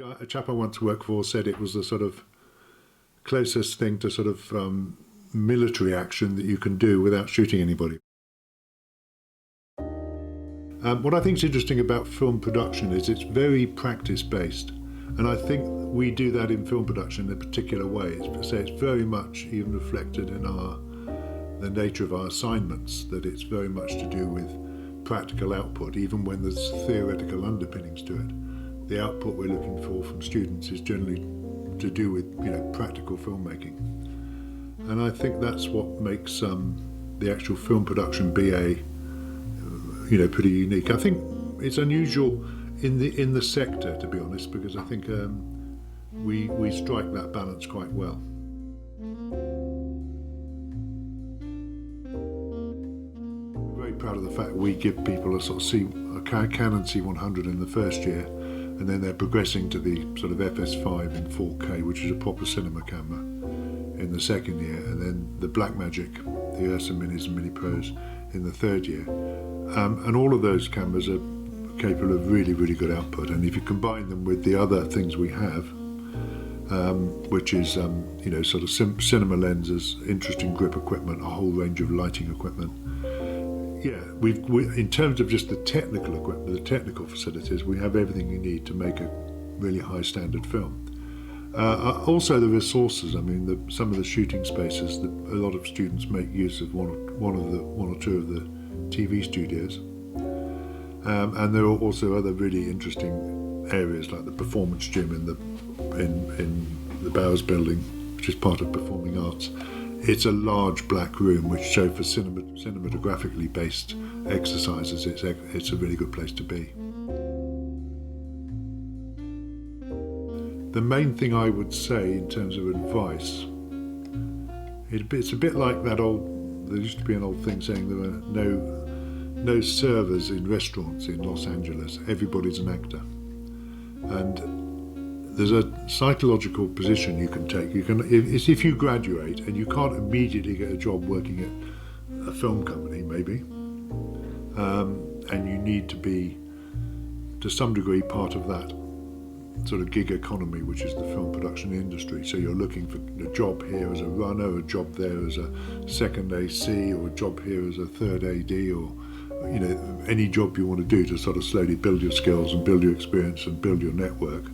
A chap I once worked for said it was the sort of closest thing to sort of military action that you can do without shooting anybody. What I think is interesting about film production is it's very practice-based, and I think we do that in film production in a particular way. It's very much even reflected in the nature of our assignments, that it's very much to do with practical output, even when there's theoretical underpinnings to it. The output we're looking for from students is generally to do with practical filmmaking, and I think that's what makes the actual film production BA pretty unique. I think it's unusual in the sector, to be honest, because I think we strike that balance quite well. I'm very proud of the fact we give people a sort of Canon C100 in the first year, and then they're progressing to the sort of FS5 in 4K, which is a proper cinema camera, in the second year, and then the Blackmagic, the Ursa Minis and Mini Pros in the third year. And all of those cameras are capable of really, really good output. And if you combine them with the other things we have, which is sort of cinema lenses, interesting grip equipment, a whole range of lighting equipment. Yeah, we in terms of just the technical equipment, the technical facilities, we have everything you need to make a really high standard film. Also the resources. I mean, some of the shooting spaces that a lot of students make use of one or two of the TV studios, and there are also other really interesting areas like the performance gym in the Bowers building, which is part of Performing Arts. It's a large black room which, so for cinematographically based exercises, it's a really good place to be. The main thing I would say in terms of advice, it's a bit like there used to be an old thing saying there were no servers in restaurants in Los Angeles, everybody's an actor. And there's a psychological position you can take. It's if you graduate and you can't immediately get a job working at a film company, maybe, and you need to be, to some degree, part of that sort of gig economy, which is the film production industry. So you're looking for a job here as a runner, a job there as a second AC, or a job here as a third AD, or any job you want to do to sort of slowly build your skills and build your experience and build your network.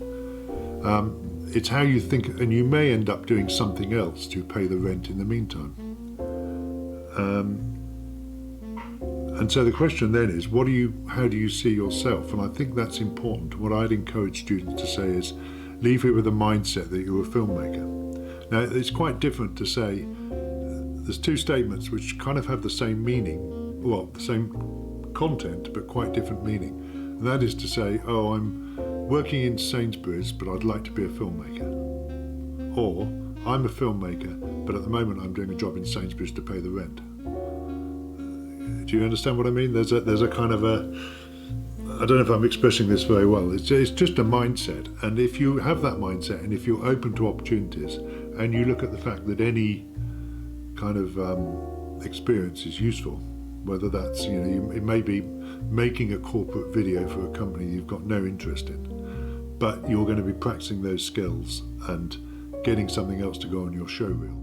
It's how you think, and you may end up doing something else to pay the rent in the meantime. And so the question then is, how do you see yourself? And I think that's important. What I'd encourage students to say is, leave here with a mindset that you're a filmmaker. Now, it's quite different to say, there's two statements which kind of have the same meaning, well, the same content, but quite different meaning. And that is to say, oh, I'm working in Sainsbury's, but I'd like to be a filmmaker. Or, I'm a filmmaker, but at the moment I'm doing a job in Sainsbury's to pay the rent. Do you understand what I mean? There's a kind of I don't know if I'm expressing this very well. It's just a mindset, and if you have that mindset, and if you're open to opportunities, and you look at the fact that any kind of experience is useful, whether that's it may be making a corporate video for a company you've got no interest in, but you're going to be practicing those skills and getting something else to go on your show reel.